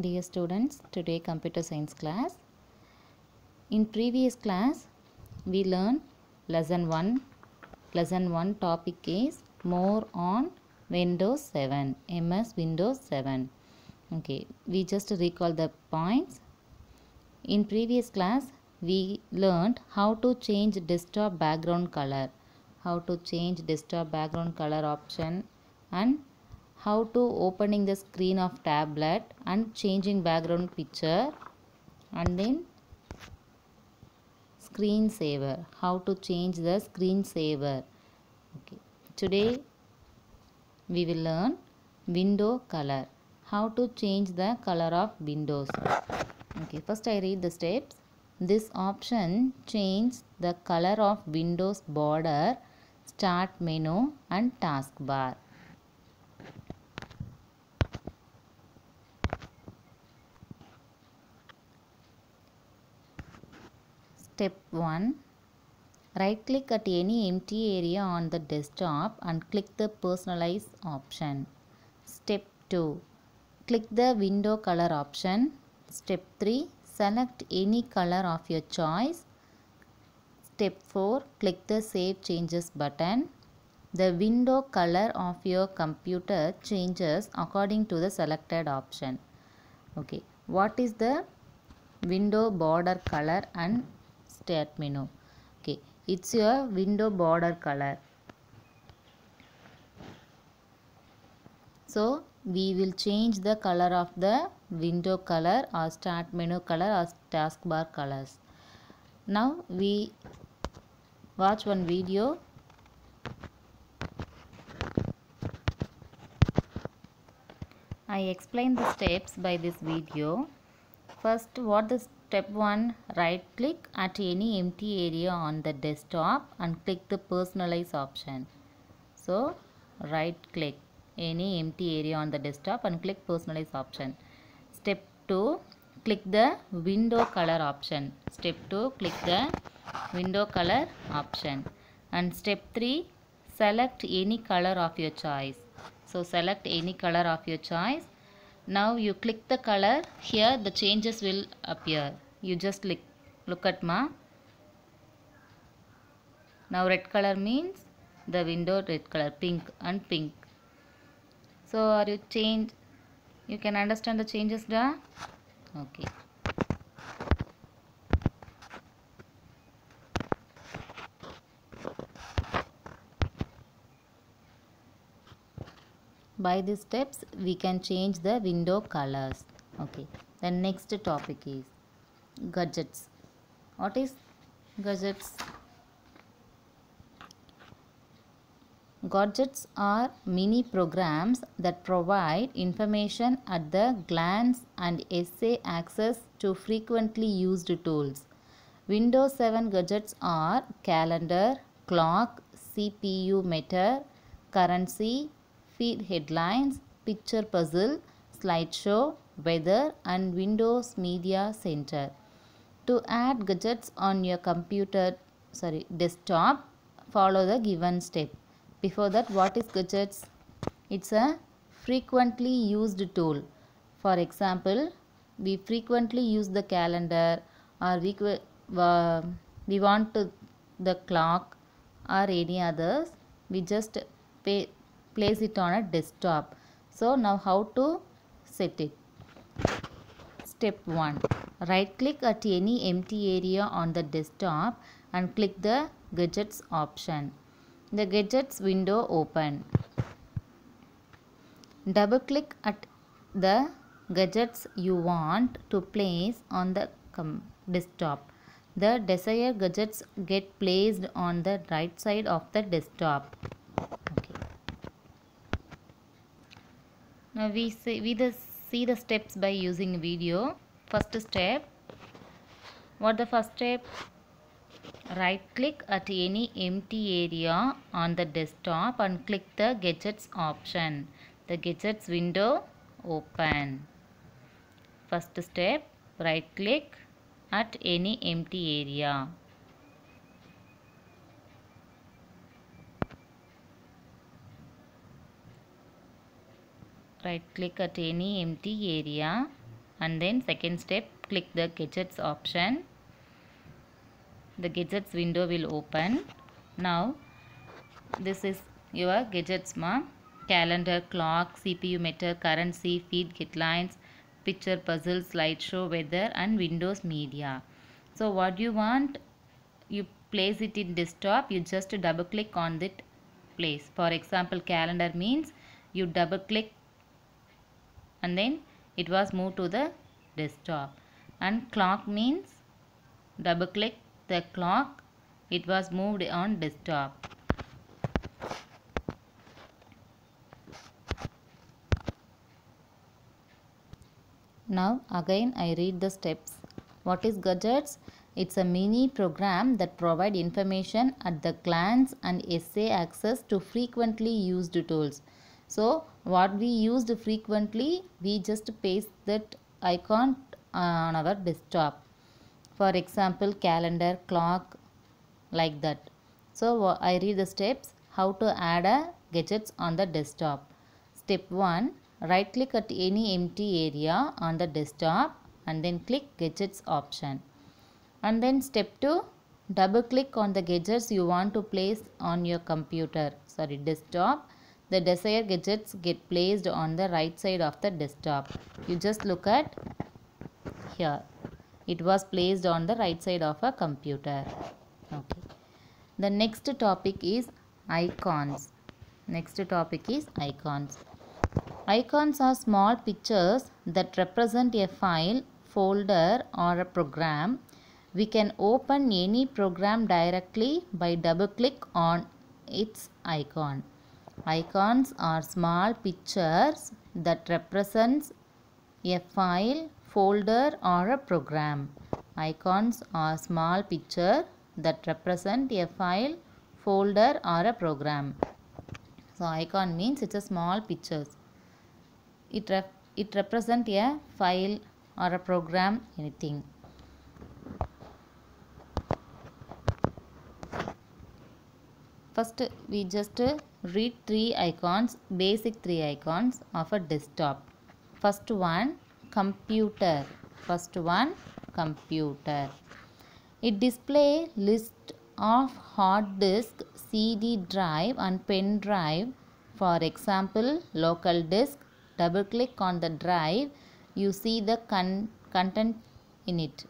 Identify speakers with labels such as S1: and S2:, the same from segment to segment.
S1: Dear students, today computer science class. In previous class, we learned lesson 1. Lesson 1 topic is more on Windows 7, MS Windows 7. Okay, we just recall the points. In previous class, we learned how to change desktop background color, option, and how to opening the screen of tablet and changing background picture, and then screensaver, how to change the screensaver. Okay, today we will learn window color, how to change the color of windows. Okay, first I read the steps. This option changes the color of windows border, start menu and taskbar. Step 1. Right click at any empty area on the desktop and click the personalize option. Step 2. Click the window color option. Step 3. Select any color of your choice. Step 4. Click the save changes button. The window color of your computer changes according to the selected option. Okay, what is the window border color and start menu? Okay, it's your window border color. So we will change the color of the window color or start menu color or taskbar colors. Now we watch one video. I explain the steps by this video. First, what the step 1, right click at any empty area on the desktop and click the personalize option. So right click any empty area on the desktop and click personalize option. Step 2, click the window color option. Step 2, click the window color option. And step 3, select any color of your choice. So select any color of your choice. Now you click the color, here the changes will appear. You just look at ma. Now red color means the window red color, pink and pink. So are you change? You can understand the changes, da? Okay. By these steps, we can change the window colors. Okay. The next topic is gadgets. What is gadgets? Gadgets are mini programs that provide information at the glance and essay access to frequently used tools. Windows 7 gadgets are calendar, clock, CPU meter, currency, feed headlines, picture puzzle, slideshow, weather, and Windows Media Center. To add gadgets on your desktop, follow the given step. Before that, what is gadgets? It's a frequently used tool. For example, we frequently use the calendar, or we want the clock or any others. We just place it on a desktop. So now how to set it? Step 1. Right click at any empty area on the desktop and click the gadgets option. The gadgets window open. Double click at the gadgets you want to place on the desktop. The desired gadgets get placed on the right side of the desktop. Okay. Now we see the steps by using video. First step. What the first step? Right click at any empty area on the desktop and click the gadgets option. The gadgets window open. First step, right click at any empty area. Right click at any empty area and then second step, click the gadgets option. The gadgets window will open. Now this is your gadgets calendar, clock, CPU meter, currency, feed, guidelines, picture, puzzle, slideshow, weather and Windows media. So what you want, you place it in desktop, you just double click on that place. For example, calendar means you double click and then it was moved to the desktop, and clock means double click the clock, it was moved on desktop. Now again I read the steps. What is gadgets? It's a mini program that provide information at the glance and essay access to frequently used tools. So what we used frequently, we just paste that icon on our desktop. For example, calendar, clock, like that. So I read the steps. How to add a gadgets on the desktop. Step 1. Right click at any empty area on the desktop and then click gadgets option. And then step 2. Double click on the gadgets you want to place on your desktop. The desired gadgets get placed on the right side of the desktop. You just look at here. It was placed on the right side of a computer. Okay. The next topic is icons. Icons are small pictures that represent a file, folder or a program. We can open any program directly by double click on its icon. Icons are small pictures that represents a file, folder or a program. Icons are small picture that represent a file, folder or a program. So icon means it's a small pictures. It represent a file or a program, anything. First we just read basic three icons of a desktop. First one, computer. It displays list of hard disk, CD drive and pen drive. For example, local disk. Double click on the drive, you see the content in it.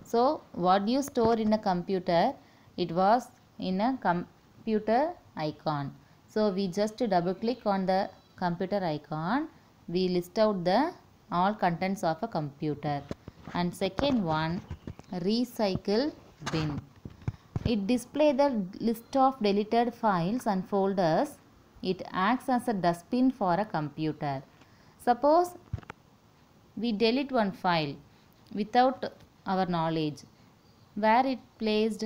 S1: So what you store in a computer, it was in a computer icon. So we just double click on the computer icon, we list out the all contents of a computer. And second one, recycle bin. It displays the list of deleted files and folders. It acts as a dustbin for a computer. Suppose we delete one file without our knowledge. Where it placed?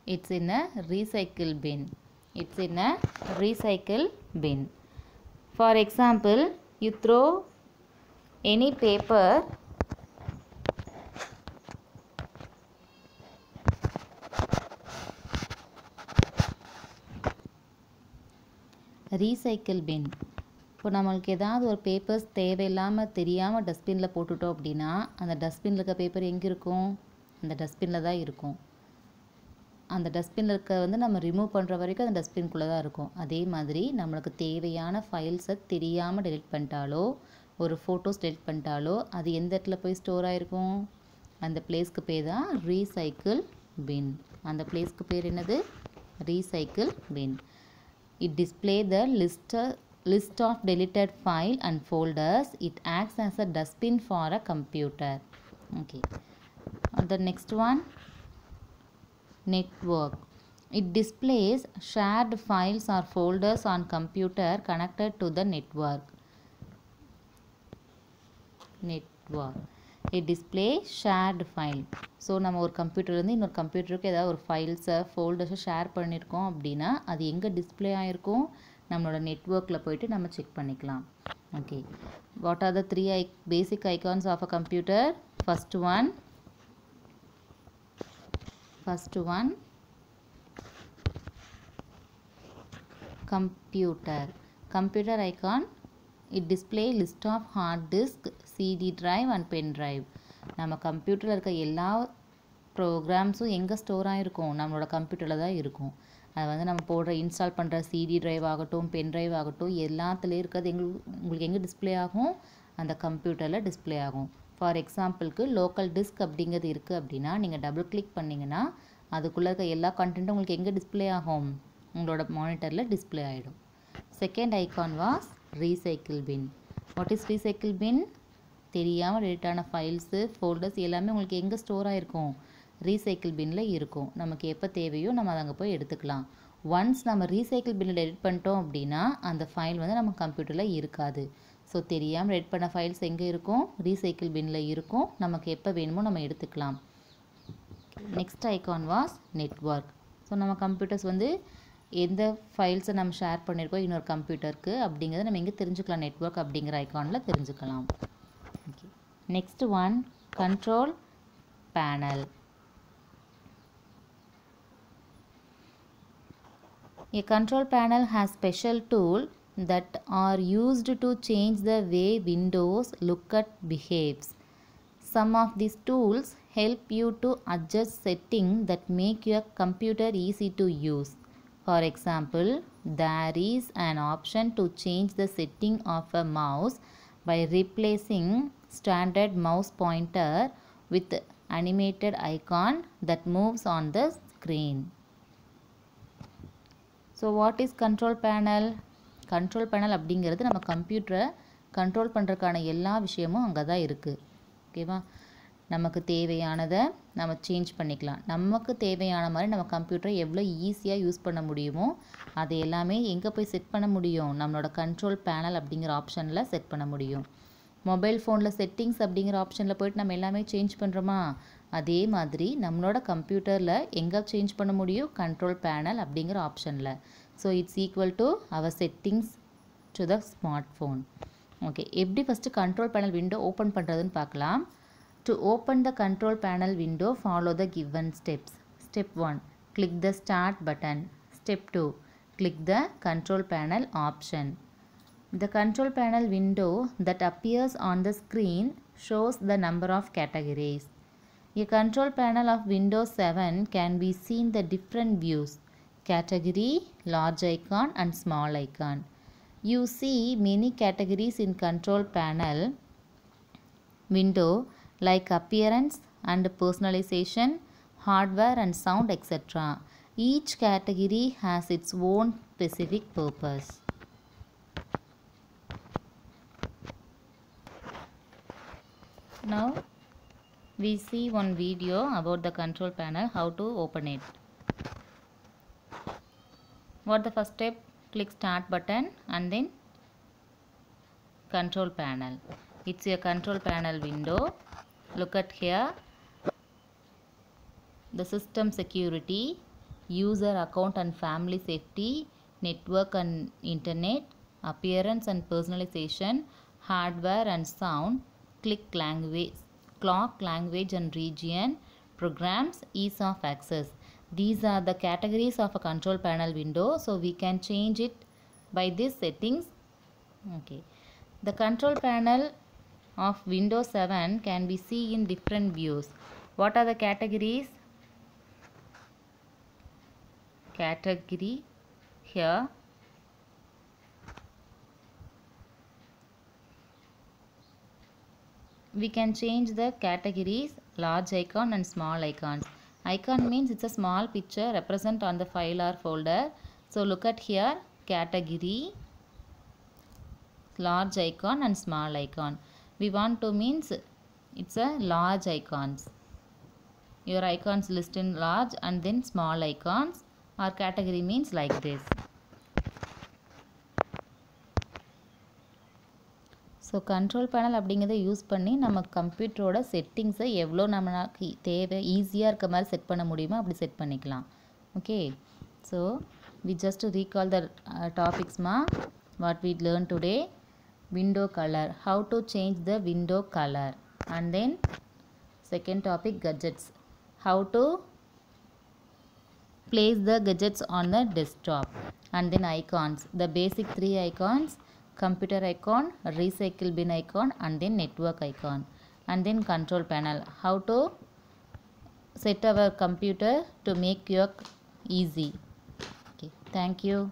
S1: It's in a recycle bin. For example, you throw any paper recycle bin. இப்போ நம்மளுக்கு ஏதாவது ஒரு papers தேவையில்லாமல் தெரியாமல் டஸ்ட்பினில் போட்டுட்டோம் அப்படின்னா அந்த டஸ்ட்பினில் இருக்க பேப்பர் எங்கே இருக்கும்? அந்த டஸ்ட்பினில் தான் இருக்கும். அந்த டஸ்ட்பினில் இருக்க நம்ம ரிமூவ் பண்ணுற வரைக்கும் அந்த டஸ்ட்பின்குள்ளே தான் இருக்கும். அதே மாதிரி நம்மளுக்கு தேவையான ஃபைல்ஸை தெரியாமல் டெலிட் பண்ணிட்டாலோ, ஒரு ஃபோட்டோஸ் டெலிட் பண்ணிட்டாலோ அது எந்த இடத்துல போய் ஸ்டோர் ஆகிருக்கும்? அந்த பிளேஸ்க்கு பேர் தான் ரீசைக்கிள் பின். அந்த பிளேஸ்க்கு பேர் என்னது? Recycle bin. It displays the list of deleted file and folders. It acts as a dustbin for a computer. Okay. The next one, network. It displays shared files or folders on computer connected to the network. It displays shared file. So நம்ம ஒரு கம்ப்யூட்டர்லேருந்து இன்னொரு கம்ப்யூட்டருக்கு ஏதாவது ஒரு ஃபைல்ஸை ஃபோல்டர்ஸை share பண்ணியிருக்கோம் அப்படின்னா அது எங்கே display ஆகிருக்கும்? நம்மளோட நெட்வொர்க்கில் போய்ட்டு நம்ம செக் பண்ணிக்கலாம். Okay, what are the three basic icons of a computer? First one computer icon It display list of hard disk, CD drive and pen drive. நம்ம கம்ப்யூட்டரில் இருக்க எல்லா ப்ரோக்ராம்ஸும் எங்கே ஸ்டோர் ஆகிருக்கும், நம்மளோட கம்ப்யூட்டரில் தான் இருக்கும். அது வந்து நம்ம போடுற இன்ஸ்டால் பண்ணுற சிடி டிரைவ் ஆகட்டும், பென் டிரைவ் ஆகட்டும், எல்லாத்துலேயும் இருக்கிறது உங்களுக்கு எங்கே டிஸ்பிளே ஆகும், அந்த கம்ப்யூட்டரில் டிஸ்பிளே ஆகும். ஃபார் எக்ஸாம்பிளுக்கு லோக்கல் டிஸ்க் அப்படிங்கிறது இருக்குது அப்படின்னா நீங்கள் டபுள் கிளிக் பண்ணிங்கன்னா அதுக்குள்ளே இருக்க எல்லா கண்டென்ட்டும் உங்களுக்கு எங்கே டிஸ்பிளே ஆகும், உங்களோட மானிட்டரில் டிஸ்பிளே ஆகிடும். Second icon was recycle bin. What is recycle bin? தெரியாமல் டெலிட் ஆன ஃபைல்ஸு, ஃபோல்டர்ஸ் எல்லாமே உங்களுக்கு எங்கே ஸ்டோர் ஆகிருக்கும், ரீசைக்கிள் பின்னில் இருக்கும். நமக்கு எப்போ தேவையோ நம்ம அதை அங்கே போய் எடுத்துக்கலாம். ஒன்ஸ் நம்ம ரீசைக்கிள் பின்னில் எடிட் பண்ணிட்டோம் அப்படின்னா அந்த ஃபைல் வந்து நம்ம கம்ப்யூட்டரில் இருக்காது. ஸோ தெரியாமல் எடிட் பண்ண ஃபைல்ஸ் எங்கே இருக்கும், ரீசைக்கிள் பின்னில் இருக்கும். நமக்கு எப்போ வேணுமோ நம்ம எடுத்துக்கலாம். Next icon was network. So நம்ம கம்ப்யூட்டர்ஸ் வந்து எந்த ஃபைல்ஸை நம்ம ஷேர் பண்ணியிருக்கோம் இன்னொரு கம்ப்யூட்டருக்கு அப்படிங்கிறத நம்ம எங்கே தெரிஞ்சுக்கலாம், நெட்வொர்க் அப்படிங்கிற ஐகானில் தெரிஞ்சுக்கலாம். Okay, next one control panel. A control panel has special tools that are used to change the way Windows look at behaves. Some of these tools help you to adjust settings that make your computer easy to use. For example, there is an option to change the setting of a mouse by replacing standard mouse pointer with animated icon that moves on the screen. So what is control panel? Control panel அப்படிங்கிறது நம்ம கம்ப்யூட்டரை control பண்ணுறதுக்கான எல்லா விஷயமும் அங்கே தான் இருக்குது. ஓகேவா? நமக்கு தேவையானதை நம்ம சேஞ்ச் பண்ணிக்கலாம். நமக்கு தேவையான மாதிரி நம்ம கம்ப்யூட்டரை எவ்வளோ ஈஸியாக யூஸ் பண்ண முடியுமோ அதை எல்லாமே எங்கே போய் செட் பண்ண முடியும், நம்மளோட கண்ட்ரோல் பேனல் அப்படிங்கிற ஆப்ஷனில் செட் பண்ண முடியும். மொபைல் ஃபோனில் செட்டிங்ஸ் அப்படிங்கிற ஆப்ஷனில் போய்ட்டு நம்ம எல்லாமே சேஞ்ச் பண்ணுறோமா, அதே மாதிரி நம்மளோட கம்ப்யூட்டரில் எங்கே சேஞ்ச் பண்ண முடியும், கண்ட்ரோல் பேனல் அப்படிங்கிற ஆப்ஷனில். So it's equal to our settings to the smart phone. Okay, எப்படி first control panel window open பண்ணுறதுன்னு பார்க்கலாம். To open the control panel window follow the given steps. Step 1, click the start button. Step 2, click the control panel option. The control panel window that appears on the screen shows the number of categories. A control panel of Windows 7 can be seen the different views: category, large icon and small icon. You see many categories in control panel window like appearance and personalization, hardware and sound, etc. Each category has its own specific purpose. Now we see one video about the control panel, how to open it. What the first step? Click start button and then control panel. It's a control panel window. Look at here. The system security, user account and family safety, network and internet, appearance and personalization, hardware and sound, clock language and region, programs, ease of access. These are the categories of a control panel window. So we can change it by these settings. Okay, the control panel of Windows 7 can be seen in different views. What are the categories? Category here. We can change the categories, large icon and small icons. Icon means it's a small picture represent on the file or folder. So look at here, category, large icon and small icon. We want to means it's a large icons. Your icons list in large and then small icons. Or category means like this. So control panel அப்படிங்கிறத use பண்ணி நம்ம கம்ப்யூட்டரோட செட்டிங்ஸை எவ்வளோ நமக்கு தேவை ஈஸியாக இருக்க மாதிரி set பண்ண முடியுமோ அப்படி செட் பண்ணிக்கலாம். Okay, so we just recall the டாபிக்ஸ்மா what we learn today. Window colour, how to change the window colour. And then second topic gadgets, how to place the gadgets on the desktop. And then icons, the basic 3 icons, computer icon, recycle bin icon, and then network icon, and then control panel. How to set our computer to make your easy. Okay, thank you.